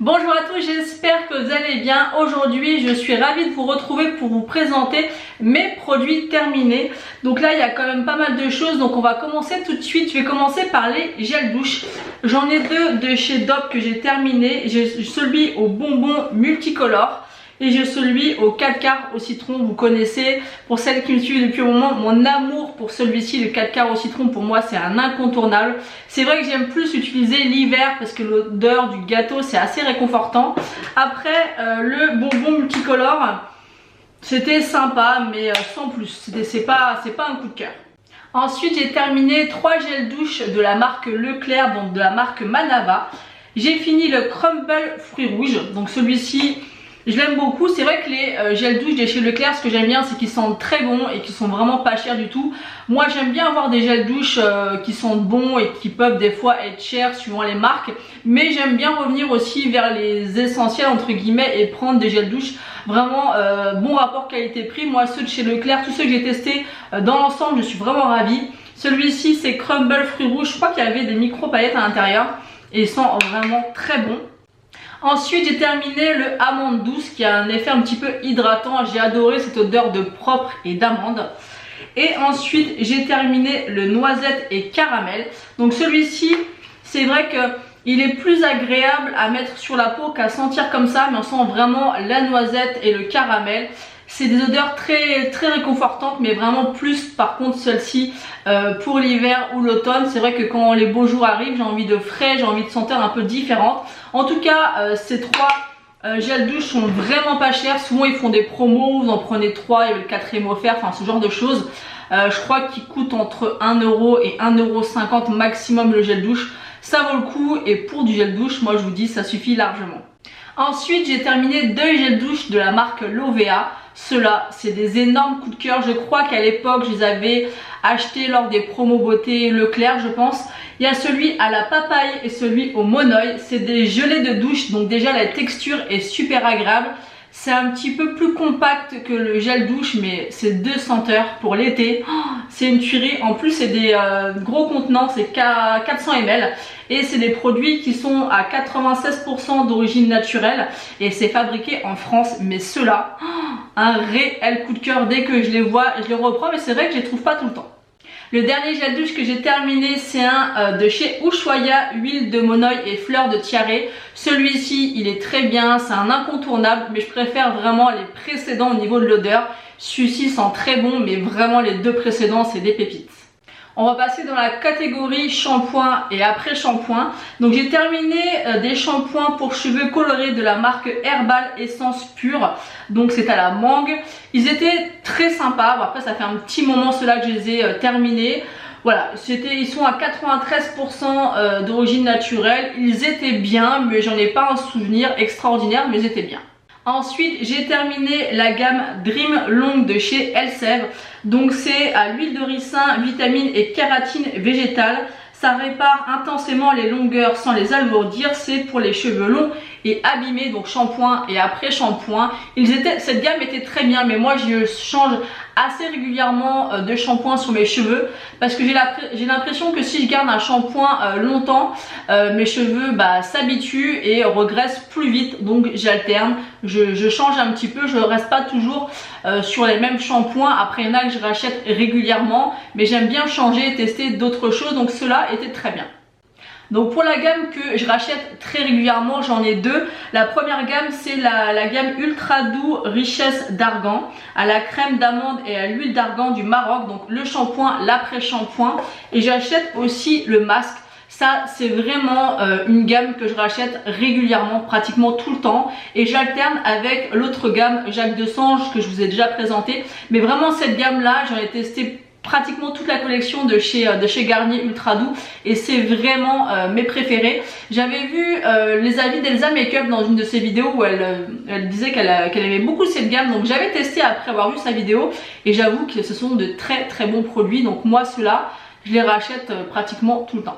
Bonjour à tous, j'espère que vous allez bien. Aujourd'hui, je suis ravie de vous retrouver pour vous présenter mes produits terminés. Donc là, il y a quand même pas mal de choses, donc on va commencer tout de suite. Je vais commencer par les gels douche. J'en ai deux de chez Dove que j'ai terminé. J'ai celui au bonbon multicolore et j'ai celui au 4 quarts au citron. Vous connaissez, pour celles qui me suivent depuis un moment, mon amour pour celui-ci, le 4 quarts au citron. Pour moi, c'est un incontournable. C'est vrai que j'aime plus utiliser l'hiver parce que l'odeur du gâteau, c'est assez réconfortant. Après, le bonbon multicolore, c'était sympa, mais sans plus. C'est pas un coup de cœur. Ensuite, j'ai terminé 3 gels douche de la marque Leclerc, donc de la marque Manava. J'ai fini le Crumble fruits rouges, donc celui-ci, je l'aime beaucoup. C'est vrai que les gels douche de chez Leclerc, ce que j'aime bien, c'est qu'ils sentent très bons et qu'ils sont vraiment pas chers du tout. Moi, j'aime bien avoir des gels douche qui sentent bons et qui peuvent des fois être chers suivant les marques. Mais j'aime bien revenir aussi vers les essentiels entre guillemets et prendre des gels douche vraiment bon rapport qualité-prix. Moi, ceux de chez Leclerc, tous ceux que j'ai testés dans l'ensemble, je suis vraiment ravie. Celui-ci, c'est Crumble fruits rouges. Je crois qu'il y avait des micro paillettes à l'intérieur et ils sont vraiment très bons. Ensuite, j'ai terminé le amande douce qui a un effet un petit peu hydratant. J'ai adoré cette odeur de propre et d'amande. Et ensuite, j'ai terminé le noisette et caramel. Donc celui-ci, c'est vrai que il est plus agréable à mettre sur la peau qu'à sentir comme ça, mais on sent vraiment la noisette et le caramel. C'est des odeurs très réconfortantes, mais vraiment plus par contre celle-ci pour l'hiver ou l'automne. C'est vrai que quand les beaux jours arrivent, j'ai envie de frais, j'ai envie de senteurs un peu différentes. En tout cas, ces trois gels douche sont vraiment pas chers. Souvent ils font des promos, vous en prenez 3 et le 4e offert, enfin ce genre de choses. Je crois qu'il coûte entre 1 € et 1,50 € maximum le gel douche. Ça vaut le coup et pour du gel douche, moi je vous dis, ça suffit largement. Ensuite, j'ai terminé 2 gels douche de la marque Lovea. Ceux-là, c'est des énormes coups de cœur. Je crois qu'à l'époque, je les avais achetés lors des promos beauté Leclerc, je pense. Il y a celui à la papaye et celui au monoeil. C'est des gelées de douche, donc déjà la texture est super agréable. C'est un petit peu plus compact que le gel douche, mais c'est 2 senteurs pour l'été. Oh, c'est une tuerie. En plus, c'est des gros contenants, c'est 400 ml. Et c'est des produits qui sont à 96% d'origine naturelle. Et c'est fabriqué en France. Mais ceux-là, oh, un réel coup de cœur. Dès que je les vois, je les reprends. Mais c'est vrai que je les trouve pas tout le temps. Le dernier gel douche que j'ai terminé, c'est un de chez Ushuaïa, huile de monoeil et fleurs de tiare. Celui-ci, il est très bien, c'est un incontournable, mais je préfère vraiment les précédents au niveau de l'odeur. Celui-ci sent très bon, mais vraiment les deux précédents, c'est des pépites. On va passer dans la catégorie shampoing et après shampoing. Donc j'ai terminé des shampoings pour cheveux colorés de la marque Herbal Essence Pure. Donc c'est à la mangue. Ils étaient très sympas. Bon, après ça fait un petit moment ceux-là que je les ai terminés. Voilà, ils sont à 93% d'origine naturelle. Ils étaient bien, mais j'en ai pas un souvenir extraordinaire, mais ils étaient bien. Ensuite, j'ai terminé la gamme Dream Long de chez Elseve. Donc c'est à l'huile de ricin, vitamines et kératine végétale. Ça répare intensément les longueurs sans les alourdir. C'est pour les cheveux longs et abîmés, donc shampoing et après shampoing. Cette gamme était très bien, mais moi je change assez régulièrement de shampoing sur mes cheveux parce que j'ai l'impression que si je garde un shampoing longtemps, mes cheveux s'habituent et regressent plus vite. Donc j'alterne, je change un petit peu, je reste pas toujours sur les mêmes shampoings. Après il y en a que je rachète régulièrement, mais j'aime bien changer et tester d'autres choses. Donc ceux-là étaient très bien. Donc pour la gamme que je rachète très régulièrement, j'en ai deux. La première gamme, c'est la gamme Ultra Doux Richesse d'Argan, à la crème d'amande et à l'huile d'argan du Maroc. Donc le shampoing, l'après-shampoing. Et j'achète aussi le masque. Ça, c'est vraiment une gamme que je rachète régulièrement, pratiquement tout le temps. Et j'alterne avec l'autre gamme Jacques Desange que je vous ai déjà présenté. Mais vraiment cette gamme-là, j'en ai testé pratiquement toute la collection de chez Garnier Ultra Doux et c'est vraiment mes préférés. J'avais vu les avis d'Elsa Makeup dans une de ses vidéos où elle disait qu'elle aimait beaucoup cette gamme, donc j'avais testé après avoir vu sa vidéo et j'avoue que ce sont de très bons produits. Donc moi ceux-là, je les rachète pratiquement tout le temps.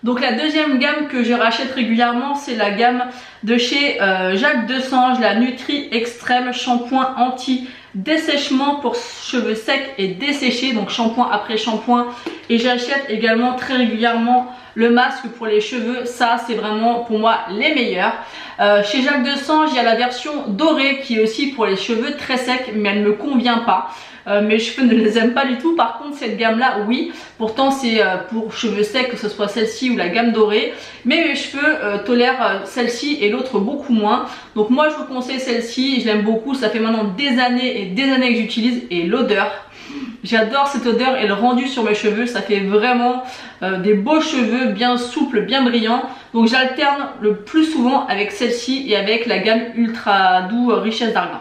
Donc la deuxième gamme que je rachète régulièrement, c'est la gamme de chez Jacques Desange, la Nutri Extrême shampoing anti dessèchement pour cheveux secs et desséchés, donc shampoing après shampoing. Et j'achète également très régulièrement le masque pour les cheveux, ça c'est vraiment pour moi les meilleurs. Chez Jacques 200, il y a la version dorée qui est aussi pour les cheveux très secs, mais elle ne me convient pas. Mes cheveux ne les aiment pas du tout. Par contre cette gamme là oui, pourtant c'est pour cheveux secs, que ce soit celle-ci ou la gamme dorée, mais mes cheveux tolèrent celle-ci et l'autre beaucoup moins. Donc moi je vous conseille celle-ci, je l'aime beaucoup, ça fait maintenant des années et des années que j'utilise. Et l'odeur, j'adore cette odeur et le rendu sur mes cheveux, ça fait vraiment des beaux cheveux bien souples, bien brillants. Donc j'alterne le plus souvent avec celle-ci et avec la gamme ultra doux richesse d'argan.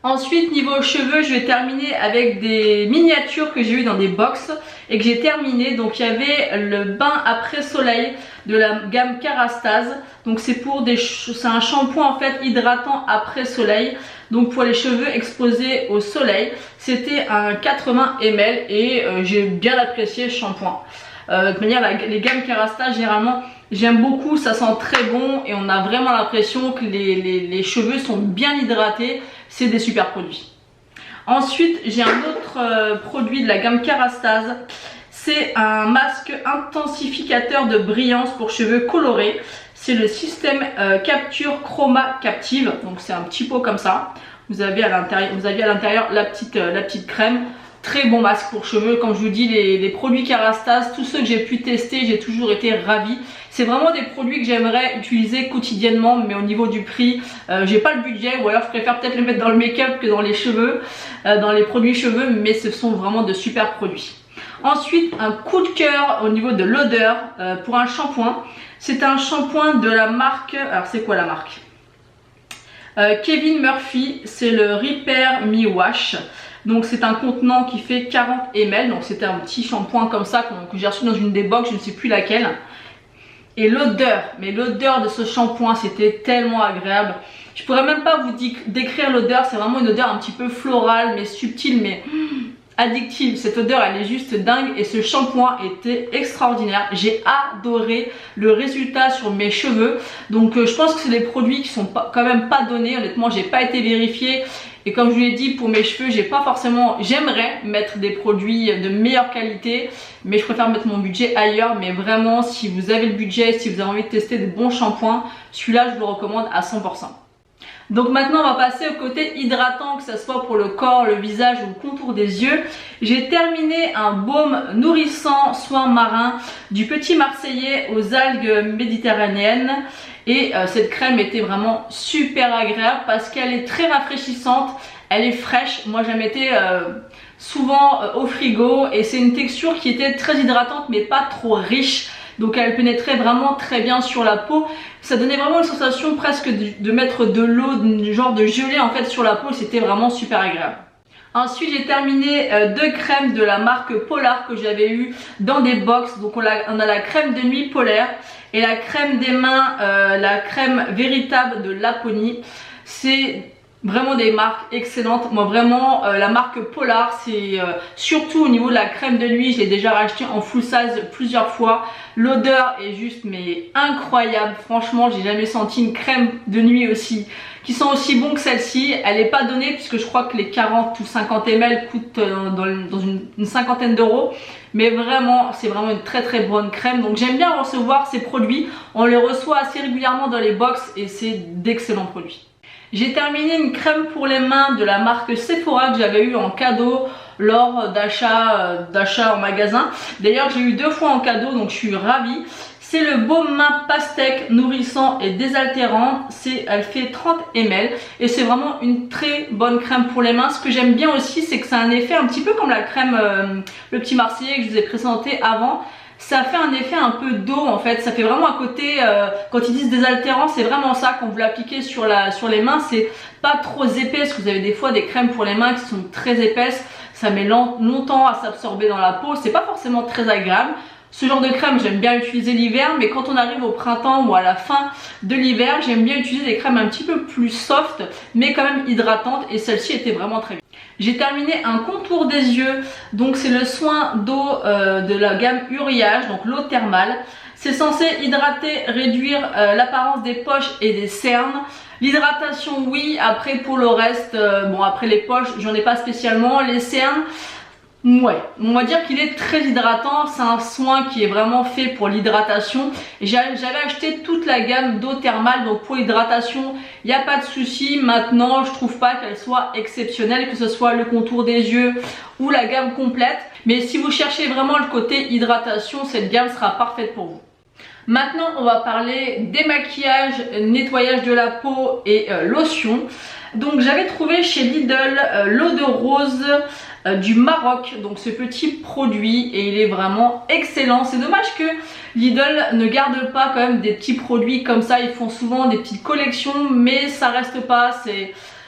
Ensuite niveau cheveux, je vais terminer avec des miniatures que j'ai eu dans des box et que j'ai terminé. Donc il y avait le bain après soleil de la gamme Kerastase. Donc c'est un shampoing en fait hydratant après soleil. Donc pour les cheveux exposés au soleil, c'était un 80 ml et j'ai bien apprécié ce shampoing. De toute manière les gammes Kerastase généralement j'aime beaucoup, ça sent très bon et on a vraiment l'impression que les cheveux sont bien hydratés. C'est des super produits. Ensuite j'ai un autre produit de la gamme Kerastase. C'est un masque intensificateur de brillance pour cheveux colorés. C'est le système Capture Chroma Captive. Donc c'est un petit pot comme ça. Vous avez à l'intérieur la petite crème. Très bon masque pour cheveux. Comme je vous dis, les produits Kerastase, tous ceux que j'ai pu tester, j'ai toujours été ravie. C'est vraiment des produits que j'aimerais utiliser quotidiennement, mais au niveau du prix, j'ai pas le budget, ou alors je préfère peut-être les mettre dans le make-up que dans les cheveux, dans les produits cheveux, mais ce sont vraiment de super produits. Ensuite, un coup de cœur au niveau de l'odeur pour un shampoing. C'est un shampoing de la marque, alors c'est quoi la marque Kevin Murphy, c'est le Repair Me Wash. Donc c'est un contenant qui fait 40 ml, donc c'était un petit shampoing comme ça que j'ai reçu dans une des box, je ne sais plus laquelle. Et l'odeur, mais l'odeur de ce shampoing c'était tellement agréable. Je pourrais même pas vous décrire l'odeur, c'est vraiment une odeur un petit peu florale mais subtile mais addictive. Cette odeur elle est juste dingue et ce shampoing était extraordinaire. J'ai adoré le résultat sur mes cheveux. Donc je pense que c'est des produits qui sont quand même pas donnés. Honnêtement j'ai pas été vérifiée. Et comme je vous l'ai dit, pour mes cheveux, j'aimerais mettre des produits de meilleure qualité, mais je préfère mettre mon budget ailleurs. Mais vraiment, si vous avez le budget, si vous avez envie de tester de bons shampoings, celui-là, je vous le recommande à 100%. Donc maintenant, on va passer au côté hydratant, que ce soit pour le corps, le visage ou le contour des yeux. J'ai terminé un baume nourrissant soin marin du Petit Marseillais aux algues méditerranéennes. Et cette crème était vraiment super agréable parce qu'elle est très rafraîchissante, elle est fraîche. Moi je la mettais souvent au frigo et c'est une texture qui était très hydratante mais pas trop riche. Donc elle pénétrait vraiment très bien sur la peau. Ça donnait vraiment une sensation presque de mettre de l'eau, genre de gelée en fait sur la peau. C'était vraiment super agréable. Ensuite j'ai terminé deux crèmes de la marque Polar que j'avais eu dans des box. Donc on a la crème de nuit Polaire et la crème des mains, la crème véritable de Laponie. C'est vraiment des marques excellentes. Moi vraiment la marque Polar, c'est surtout au niveau de la crème de nuit, je l'ai déjà racheté en full size plusieurs fois. L'odeur est juste mais incroyable. Franchement j'ai jamais senti une crème de nuit qui sont aussi bons que celle-ci. Elle n'est pas donnée puisque je crois que les 40 ou 50 ml coûtent dans une cinquantaine d'euros. Mais vraiment, c'est vraiment une très très bonne crème. Donc j'aime bien recevoir ces produits. On les reçoit assez régulièrement dans les box et c'est d'excellents produits. J'ai terminé une crème pour les mains de la marque Sephora que j'avais eu en cadeau lors d'achat en magasin. D'ailleurs j'ai eu 2 fois en cadeau donc je suis ravie. C'est le baume main pastèque nourrissant et désaltérant. Elle fait 30 ml et c'est vraiment une très bonne crème pour les mains. Ce que j'aime bien aussi, c'est que ça a un effet un petit peu comme la crème le Petit Marseillais que je vous ai présenté avant. Ça fait un effet un peu d'eau en fait. Ça fait vraiment un côté, quand ils disent désaltérant, c'est vraiment ça. Quand vous l'appliquez sur les mains, c'est pas trop épais parce que vous avez des fois des crèmes pour les mains qui sont très épaisses. Ça met longtemps à s'absorber dans la peau. C'est pas forcément très agréable. Ce genre de crème j'aime bien utiliser l'hiver, mais quand on arrive au printemps ou à la fin de l'hiver, j'aime bien utiliser des crèmes un petit peu plus soft mais quand même hydratantes et celle-ci était vraiment très bien. J'ai terminé un contour des yeux, donc c'est le soin d'eau de la gamme Uriage, donc l'eau thermale. C'est censé hydrater, réduire l'apparence des poches et des cernes. L'hydratation oui, après pour le reste, bon après les poches j'en ai pas spécialement, les cernes Ouais, on va dire qu'il est très hydratant, c'est un soin qui est vraiment fait pour l'hydratation. J'avais acheté toute la gamme d'eau thermale, donc pour l'hydratation, il n'y a pas de souci. Maintenant, je trouve pas qu'elle soit exceptionnelle, que ce soit le contour des yeux ou la gamme complète. Mais si vous cherchez vraiment le côté hydratation, cette gamme sera parfaite pour vous. Maintenant, on va parler démaquillage, nettoyage de la peau et lotion. Donc j'avais trouvé chez Lidl l'eau de rose du Maroc, donc ce petit produit, et il est vraiment excellent. C'est dommage que Lidl ne garde pas quand même des petits produits comme ça. Ils font souvent des petites collections, mais ça reste pas,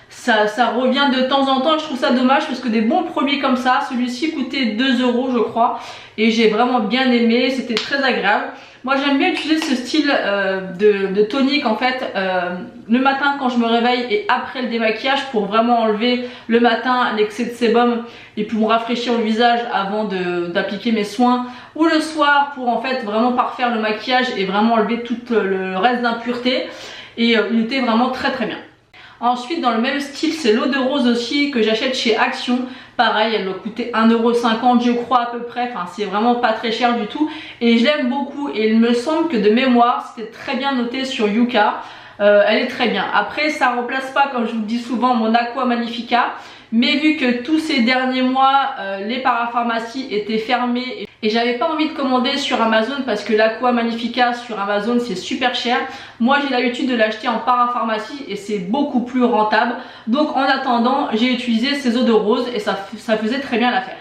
ça revient de temps en temps. Je trouve ça dommage parce que des bons produits comme ça, celui-ci coûtait 2 € je crois, et j'ai vraiment bien aimé, c'était très agréable. Moi j'aime bien utiliser ce style de tonique en fait le matin quand je me réveille et après le démaquillage, pour vraiment enlever le matin l'excès de sébum et pour me rafraîchir le visage avant d'appliquer mes soins, ou le soir pour en fait vraiment parfaire le maquillage et vraiment enlever tout le reste d'impureté, et il était vraiment très très bien. Ensuite, dans le même style, c'est l'eau de rose aussi que j'achète chez Action. Pareil, elle doit coûter 1,50 € je crois à peu près. Enfin, c'est vraiment pas très cher du tout. Et je l'aime beaucoup. Et il me semble que de mémoire, c'était très bien noté sur Yuka. Elle est très bien. Après, ça remplace pas, comme je vous le dis souvent, mon Aqua Magnifica. Mais vu que tous ces derniers mois, les parapharmacies étaient fermées et j'avais pas envie de commander sur Amazon parce que l'Aqua Magnifica sur Amazon c'est super cher. Moi j'ai l'habitude de l'acheter en parapharmacie et c'est beaucoup plus rentable. Donc en attendant, j'ai utilisé ces eaux de rose et ça faisait très bien l'affaire.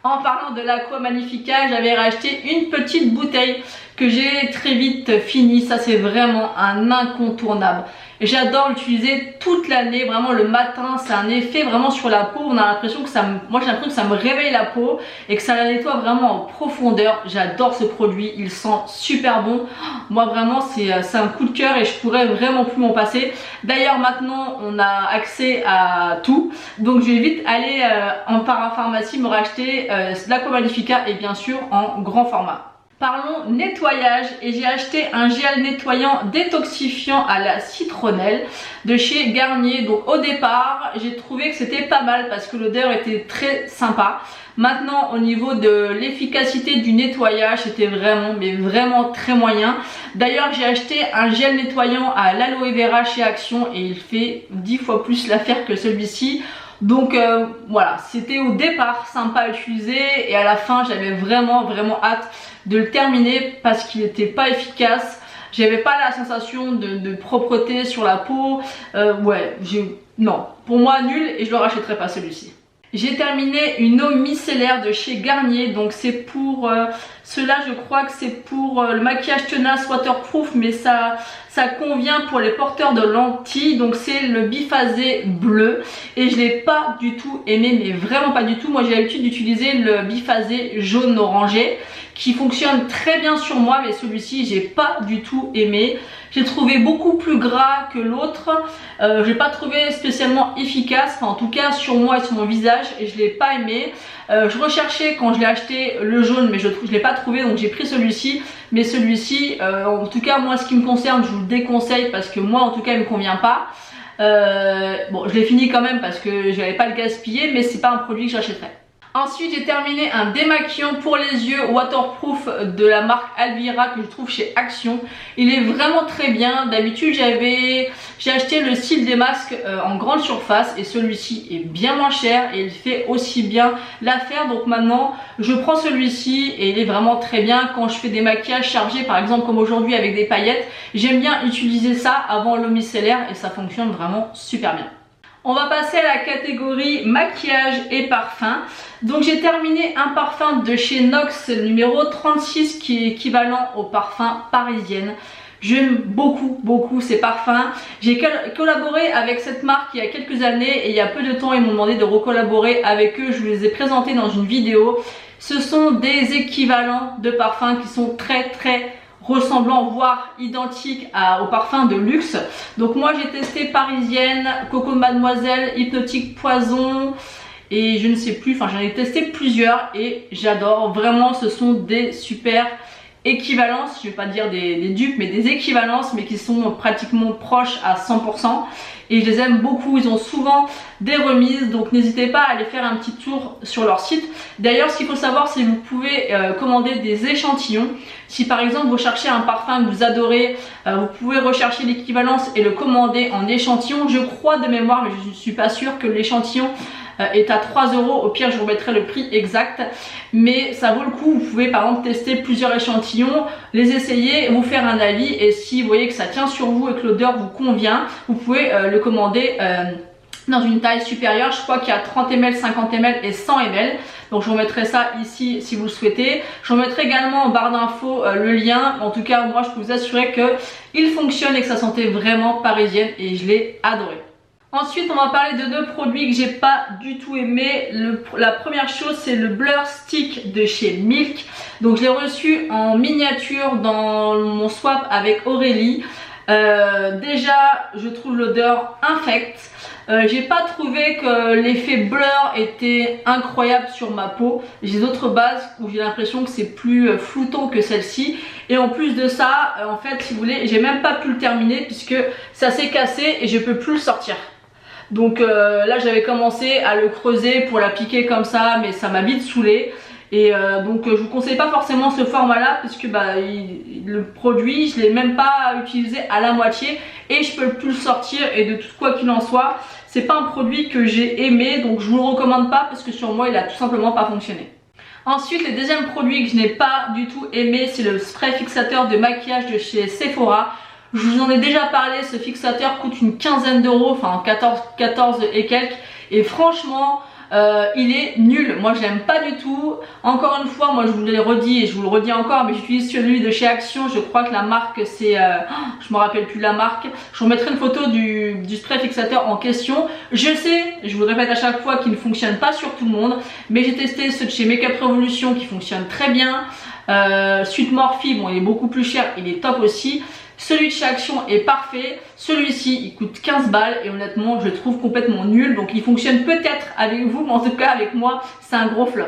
En parlant de l'Aqua Magnifica, j'avais racheté une petite bouteille que j'ai très vite fini. Ça c'est vraiment un incontournable. J'adore l'utiliser toute l'année, vraiment le matin, c'est un effet vraiment sur la peau. On a l'impression que moi j'ai l'impression que ça me réveille la peau et que ça la nettoie vraiment en profondeur. J'adore ce produit, il sent super bon. Moi vraiment c'est un coup de cœur et je pourrais vraiment plus m'en passer. D'ailleurs maintenant on a accès à tout, donc je vais vite aller en parapharmacie me racheter l'Aqua Magnifica et bien sûr en grand format. Parlons nettoyage, et j'ai acheté un gel nettoyant détoxifiant à la citronnelle de chez Garnier. Donc au départ j'ai trouvé que c'était pas mal parce que l'odeur était très sympa. Maintenant au niveau de l'efficacité du nettoyage, c'était vraiment très moyen. D'ailleurs j'ai acheté un gel nettoyant à l'aloe vera chez Action et il fait 10 fois plus l'affaire que celui-ci. Donc voilà, c'était au départ sympa à utiliser et à la fin j'avais vraiment hâte de le terminer parce qu'il n'était pas efficace. J'avais pas la sensation de propreté sur la peau. Non, pour moi nul, et je le rachèterai pas celui-ci. J'ai terminé une eau micellaire de chez Garnier, donc c'est pour cela, je crois que c'est pour le maquillage tenace waterproof, mais ça convient pour les porteurs de lentilles. Donc c'est le biphasé bleu et je l'ai pas du tout aimé, mais vraiment pas du tout. Moi j'ai l'habitude d'utiliser le biphasé jaune orangé qui fonctionne très bien sur moi, mais celui-ci j'ai pas du tout aimé. J'ai trouvé beaucoup plus gras que l'autre, j'ai pas trouvé spécialement efficace, enfin en tout cas sur moi et sur mon visage, et je l'ai pas aimé. Je recherchais quand je l'ai acheté le jaune, mais je l'ai pas trouvé, donc j'ai pris celui-ci. Mais celui-ci, en tout cas moi ce qui me concerne, je vous le déconseille parce que moi en tout cas il me convient pas. Bon, je l'ai fini quand même parce que je n'allais pas le gaspiller, mais c'est pas un produit que j'achèterais. Ensuite j'ai terminé un démaquillant pour les yeux waterproof de la marque Alvira que je trouve chez Action. Il est vraiment très bien. D'habitude j'ai acheté le style des masques en grande surface et celui-ci est bien moins cher et il fait aussi bien l'affaire. Donc maintenant je prends celui-ci et il est vraiment très bien quand je fais des maquillages chargés, par exemple comme aujourd'hui avec des paillettes. J'aime bien utiliser ça avant l'eau micellaire et ça fonctionne vraiment super bien. On va passer à la catégorie maquillage et parfum. Donc j'ai terminé un parfum de chez NOX numéro 36 qui est équivalent au parfum Parisienne. J'aime beaucoup ces parfums. J'ai collaboré avec cette marque il y a quelques années et il y a peu de temps ils m'ont demandé de recollaborer avec eux. Je vous les ai présentés dans une vidéo. Ce sont des équivalents de parfums qui sont très ressemblant voire identique au parfum de luxe. Donc moi j'ai testé Parisienne, Coco Mademoiselle, Hypnotique Poison et je ne sais plus, enfin j'en ai testé plusieurs et j'adore. Vraiment ce sont des super équivalences, je vais pas dire des dupes mais des équivalences, mais qui sont pratiquement proches à 100%, et je les aime beaucoup. Ils ont souvent des remises, donc n'hésitez pas à aller faire un petit tour sur leur site. D'ailleurs, ce qu'il faut savoir, c'est que vous pouvez commander des échantillons. Si par exemple vous cherchez un parfum que vous adorez, vous pouvez rechercher l'équivalence et le commander en échantillon. Je crois de mémoire, mais je ne suis pas sûre, que l'échantillon est à 3 €. Au pire, je vous mettrai le prix exact, mais ça vaut le coup. Vous pouvez par exemple tester plusieurs échantillons, les essayer, vous faire un avis, et si vous voyez que ça tient sur vous et que l'odeur vous convient, vous pouvez le commander dans une taille supérieure. Je crois qu'il y a 30 ml, 50 ml et 100 ml. Donc je vous mettrai ça ici si vous le souhaitez. Je vous mettrai également en barre d'infos le lien. En tout cas, moi je peux vous assurer qu'il fonctionne et que ça sentait vraiment parisienne, et je l'ai adoré. Ensuite, on va parler de deux produits que j'ai pas du tout aimé. La première chose, c'est le Blur Stick de chez Milk. Donc je l'ai reçu en miniature dans mon swap avec Aurélie. Déjà, je trouve l'odeur infecte. J'ai pas trouvé que l'effet blur était incroyable sur ma peau. J'ai d'autres bases où j'ai l'impression que c'est plus floutant que celle-ci. Et en plus de ça, en fait, si vous voulez, j'ai même pas pu le terminer puisque ça s'est cassé et je peux plus le sortir. Donc là, j'avais commencé à le creuser pour l'appliquer comme ça, mais ça m'a vite saoulé. Et donc je vous conseille pas forcément ce format là, puisque le produit je l'ai même pas utilisé à la moitié et je peux plus le sortir, et de tout quoi qu'il en soit, c'est pas un produit que j'ai aimé, donc je vous le recommande pas parce que sur moi il a tout simplement pas fonctionné. Ensuite, le deuxième produit que je n'ai pas du tout aimé, c'est le spray fixateur de maquillage de chez Sephora. Je vous en ai déjà parlé, ce fixateur coûte une quinzaine d'euros, enfin 14 et quelques, et franchement il est nul. Moi je l'aime pas du tout. Encore une fois, moi je vous l'ai redit et je vous le redis encore, mais j'utilise celui de chez Action. Je crois que la marque c'est je me rappelle plus la marque. Je vous mettrai une photo du spray fixateur en question. Je sais, je vous le répète à chaque fois, qu'il ne fonctionne pas sur tout le monde, mais j'ai testé ceux de chez Makeup Revolution qui fonctionnent très bien. Suite Morphe, bon il est beaucoup plus cher, il est top aussi. Celui de chez Action est parfait. Celui-ci il coûte 15 balles et honnêtement je le trouve complètement nul. Donc il fonctionne peut-être avec vous, mais en tout cas avec moi c'est un gros flop.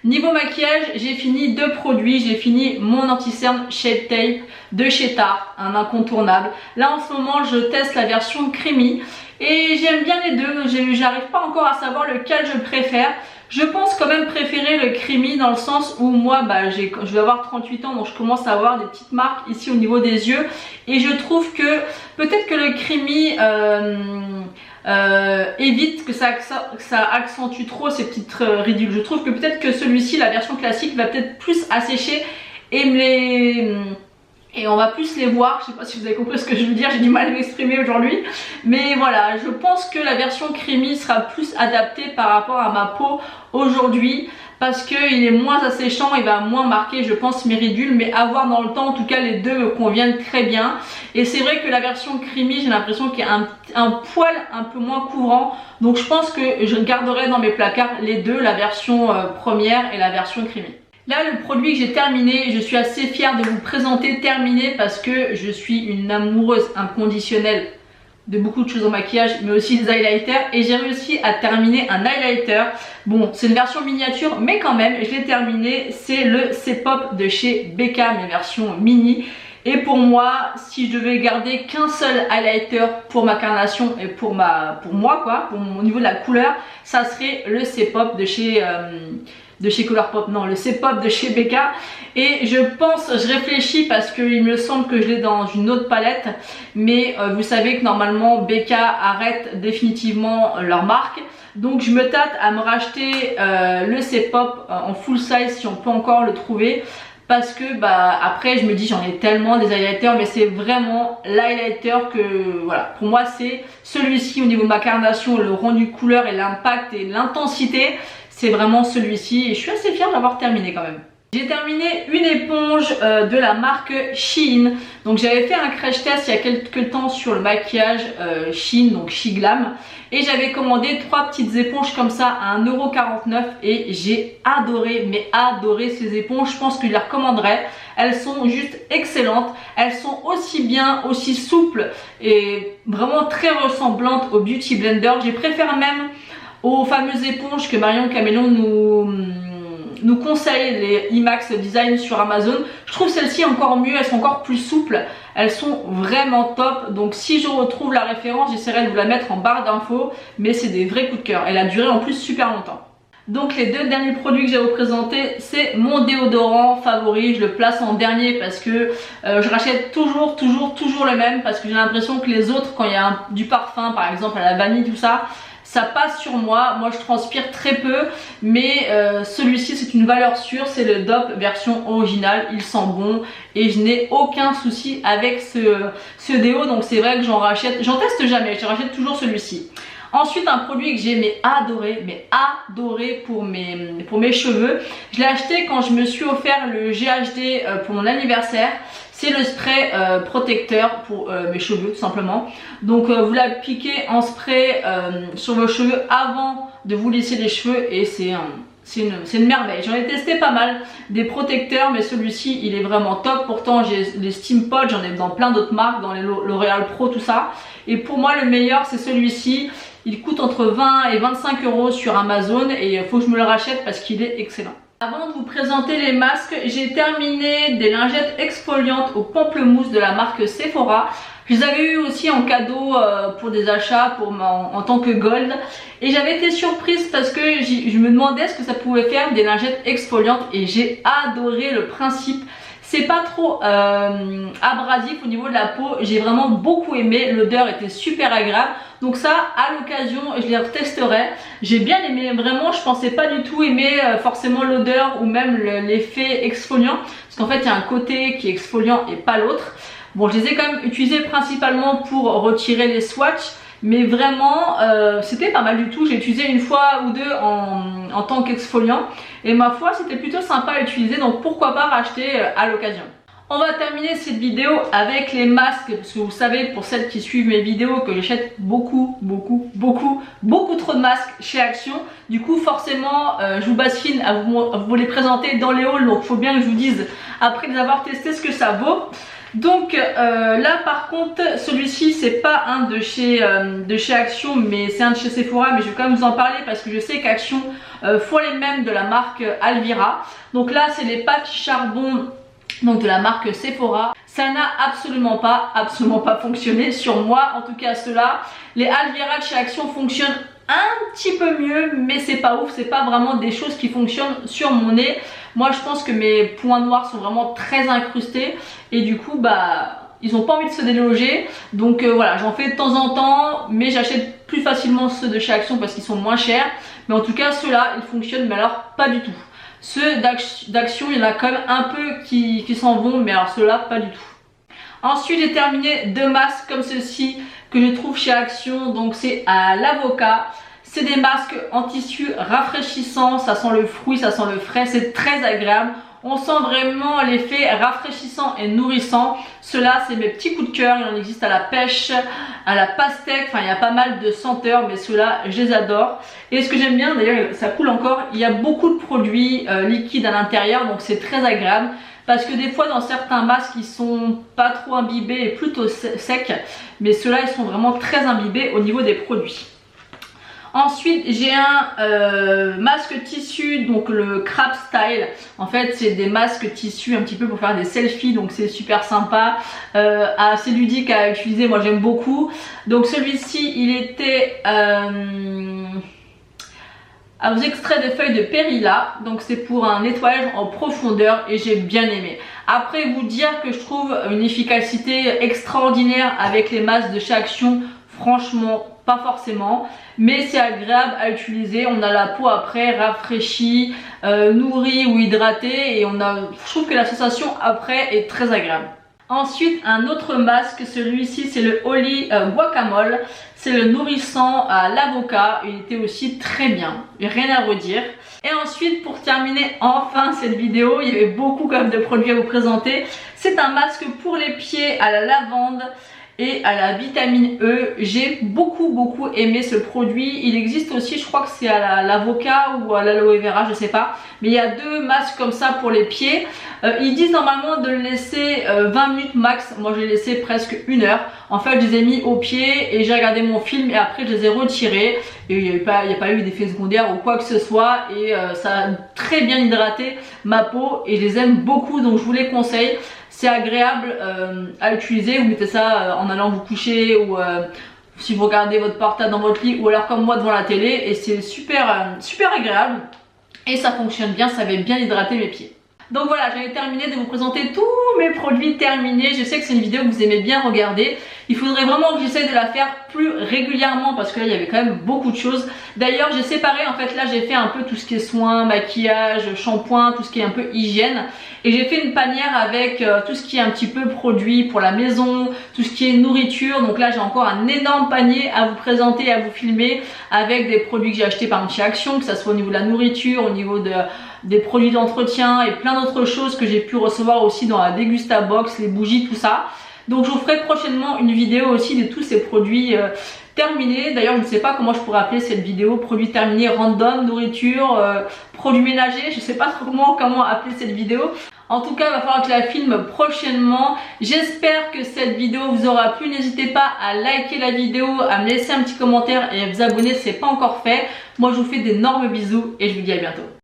Niveau maquillage, j'ai fini deux produits. J'ai fini mon anti-cerne Shade Tape de chez Tarte, un incontournable. Là en ce moment je teste la version creamy et j'aime bien les deux. J'arrive pas encore à savoir lequel je préfère. Je pense quand même préférer le creamy, dans le sens où moi je vais avoir 38 ans, donc je commence à avoir des petites marques ici au niveau des yeux, et je trouve que peut-être que le creamy évite que ça accentue trop ces petites ridules. Je trouve que peut-être que celui-ci, la version classique, va peut-être plus assécher et on va plus les voir. Je sais pas si vous avez compris ce que je veux dire, j'ai du mal à m'exprimer aujourd'hui. Mais voilà, je pense que la version creamy sera plus adaptée par rapport à ma peau aujourd'hui, parce qu'il est moins asséchant et va moins marquer, je pense, mes ridules. Mais à voir dans le temps, en tout cas les deux me conviennent très bien. Et c'est vrai que la version creamy, j'ai l'impression qu'il y a un poil un peu moins couvrant. Donc je pense que je garderai dans mes placards les deux, la version première et la version creamy. Là, le produit que j'ai terminé, je suis assez fière de vous présenter terminé, parce que je suis une amoureuse inconditionnelle de beaucoup de choses en maquillage, mais aussi des highlighters, et j'ai réussi à terminer un highlighter. Bon, c'est une version miniature, mais quand même, je l'ai terminé. C'est le C-Pop de chez Becca, mais version mini. Et pour moi, si je devais garder qu'un seul highlighter pour ma carnation et pour moi quoi, pour mon niveau de la couleur, ça serait le C-Pop de chez Colourpop, non, le C-Pop de chez Becca. Et je réfléchis parce qu'il me semble que je l'ai dans une autre palette, mais vous savez que normalement Becca arrête définitivement leur marque. Donc je me tâte à me racheter le C-Pop en full size si on peut encore le trouver, parce que après je me dis, j'en ai tellement des highlighters, mais c'est vraiment l'highlighter que voilà, pour moi c'est celui-ci au niveau de ma carnation, le rendu couleur et l'impact et l'intensité. C'est vraiment celui-ci et je suis assez fière d'avoir terminé quand même. J'ai terminé une éponge de la marque Shein. Donc j'avais fait un crash test il y a quelques temps sur le maquillage Shein, donc Shiglam. Et j'avais commandé 3 petites éponges comme ça à 1,49 € et j'ai adoré, mais adoré ces éponges. Je pense que je les recommanderais. Elles sont juste excellentes. Elles sont aussi bien, aussi souples et vraiment très ressemblantes au Beauty Blender. J'ai préféré même aux fameuses éponges que Marion Caméléon nous conseille les IMAX Design sur Amazon. Je trouve celles-ci encore mieux, elles sont encore plus souples, elles sont vraiment top. Donc si je retrouve la référence, j'essaierai de vous la mettre en barre d'infos, mais c'est des vrais coups de cœur. Elle a duré en plus super longtemps. Donc les deux derniers produits que j'ai représentés, c'est mon déodorant favori. Je le place en dernier parce que je rachète toujours le même, parce que j'ai l'impression que les autres, quand il y a du parfum par exemple à la vanille, tout ça, ça passe sur moi. Moi je transpire très peu, mais celui-ci c'est une valeur sûre, c'est le DOP version originale. Il sent bon et je n'ai aucun souci avec ce déo. Donc c'est vrai que j'en teste jamais, je rachète toujours celui-ci. Ensuite, un produit que j'ai adoré pour mes cheveux. Je l'ai acheté quand je me suis offert le GHD pour mon anniversaire. C'est le spray protecteur pour mes cheveux tout simplement. Donc vous l'appliquez en spray sur vos cheveux avant de vous lisser les cheveux et c'est une merveille. J'en ai testé pas mal des protecteurs, mais celui-ci il est vraiment top. Pourtant j'ai les Steam Pods, j'en ai dans plein d'autres marques, dans les L'Oréal Pro, tout ça. Et pour moi le meilleur c'est celui-ci. Il coûte entre 20 et 25 € sur Amazon et il faut que je me le rachète parce qu'il est excellent. Avant de vous présenter les masques, j'ai terminé des lingettes exfoliantes au pamplemousse de la marque Sephora. Je les avais eu aussi en cadeau pour des achats en tant que gold. Et j'avais été surprise parce que je me demandais ce que ça pouvait faire des lingettes exfoliantes et j'ai adoré le principe. C'est pas trop abrasif au niveau de la peau, j'ai vraiment beaucoup aimé, l'odeur était super agréable. Donc ça, à l'occasion, je les retesterai. J'ai bien aimé, vraiment, je pensais pas du tout aimer forcément l'odeur ou même l'effet exfoliant. Parce qu'en fait, il y a un côté qui est exfoliant et pas l'autre. Bon, je les ai quand même utilisés principalement pour retirer les swatchs. Mais vraiment c'était pas mal du tout. J'ai utilisé une fois ou deux en tant qu'exfoliant et ma foi c'était plutôt sympa à utiliser, donc pourquoi pas racheter à l'occasion. On va terminer cette vidéo avec les masques, parce que vous savez, pour celles qui suivent mes vidéos, que j'achète beaucoup trop de masques chez Action. Du coup forcément je vous bassine à vous les présenter dans les hauls, donc il faut bien que je vous dise après les avoir testés ce que ça vaut. Donc là par contre celui-ci c'est pas un de chez Action, mais c'est un de chez Sephora, mais je vais quand même vous en parler parce que je sais qu'Action font les mêmes de la marque Alvira. Donc là c'est les patchs charbon, donc de la marque Sephora. Ça n'a absolument pas fonctionné sur moi, en tout cas ceux-là. Les Alvira de chez Action fonctionnent un petit peu mieux, mais c'est pas ouf, c'est pas vraiment des choses qui fonctionnent sur mon nez. Moi je pense que mes points noirs sont vraiment très incrustés et du coup bah ils ont pas envie de se déloger. Donc voilà, j'en fais de temps en temps, mais j'achète plus facilement ceux de chez Action parce qu'ils sont moins chers. Mais en tout cas ceux-là ils fonctionnent, mais alors pas du tout. Ceux d'Action, il y en a quand même un peu qui s'en vont, mais alors ceux-là pas du tout. Ensuite j'ai terminé deux masques comme ceci que je trouve chez Action, donc c'est à l'avocat. C'est des masques en tissu rafraîchissant, ça sent le fruit, ça sent le frais, c'est très agréable. On sent vraiment l'effet rafraîchissant et nourrissant. Ceux-là c'est mes petits coups de cœur, il en existe à la pêche, à la pastèque, enfin il y a pas mal de senteurs, mais ceux-là je les adore. Et ce que j'aime bien, d'ailleurs ça coule encore, il y a beaucoup de produits liquides à l'intérieur, donc c'est très agréable. Parce que des fois dans certains masques ils sont pas trop imbibés et plutôt secs, mais ceux-là ils sont vraiment très imbibés au niveau des produits. Ensuite j'ai un masque tissu, donc le Crab Style. En fait c'est des masques tissu un petit peu pour faire des selfies, donc c'est super sympa, assez ludique à utiliser, moi j'aime beaucoup. Donc celui-ci il était aux extraits de feuilles de Perilla, donc c'est pour un nettoyage en profondeur et j'ai bien aimé. Après vous dire que je trouve une efficacité extraordinaire avec les masques de chez Action, franchement pas forcément, mais c'est agréable à utiliser. On a la peau après rafraîchie, nourrie ou hydratée et je trouve que la sensation après est très agréable. Ensuite un autre masque, celui-ci c'est le Holy Guacamole, c'est le nourrissant à l'avocat, il était aussi très bien, rien à redire. Et ensuite pour terminer enfin cette vidéo, il y avait beaucoup quand même de produits à vous présenter. C'est un masque pour les pieds à la lavande et à la vitamine E. J'ai beaucoup aimé ce produit. Il existe aussi, je crois que c'est à l'avocat ou à l'aloe vera, je sais pas, mais il y a 2 masques comme ça pour les pieds. Ils disent normalement de le laisser 20 minutes max. Moi je l'ai laissé presque 1 heure. En fait je les ai mis aux pieds et j'ai regardé mon film et après je les ai retirés et il n'y a pas eu d'effet secondaire ou quoi que ce soit, et ça a très bien hydraté ma peau et je les aime beaucoup, donc je vous les conseille. C'est agréable à utiliser. Vous mettez ça en allant vous coucher ou si vous regardez votre portable dans votre lit, ou alors comme moi devant la télé, et c'est super agréable et ça fonctionne bien, ça va bien hydrater mes pieds. Donc voilà, j'avais terminé de vous présenter tous mes produits terminés. Je sais que c'est une vidéo que vous aimez bien regarder. Il faudrait vraiment que j'essaie de la faire plus régulièrement parce que là il y avait quand même beaucoup de choses. D'ailleurs j'ai séparé, en fait là j'ai fait un peu tout ce qui est soins, maquillage, shampoing, tout ce qui est un peu hygiène. Et j'ai fait une panière avec tout ce qui est un petit peu produit pour la maison, tout ce qui est nourriture. Donc là j'ai encore un énorme panier à vous présenter, à vous filmer, avec des produits que j'ai achetés par exemple chez Action, que ça soit au niveau de la nourriture, au niveau des produits d'entretien et plein d'autres choses que j'ai pu recevoir aussi dans la Dégusta Box, les bougies, tout ça. Donc je vous ferai prochainement une vidéo aussi de tous ces produits terminés. D'ailleurs je ne sais pas comment je pourrais appeler cette vidéo, produits terminés random, nourriture, produits ménagers, je ne sais pas trop comment appeler cette vidéo. En tout cas il va falloir que je la filme prochainement. J'espère que cette vidéo vous aura plu. N'hésitez pas à liker la vidéo, à me laisser un petit commentaire et à vous abonner si ce n'est pas encore fait. Moi je vous fais d'énormes bisous et je vous dis à bientôt.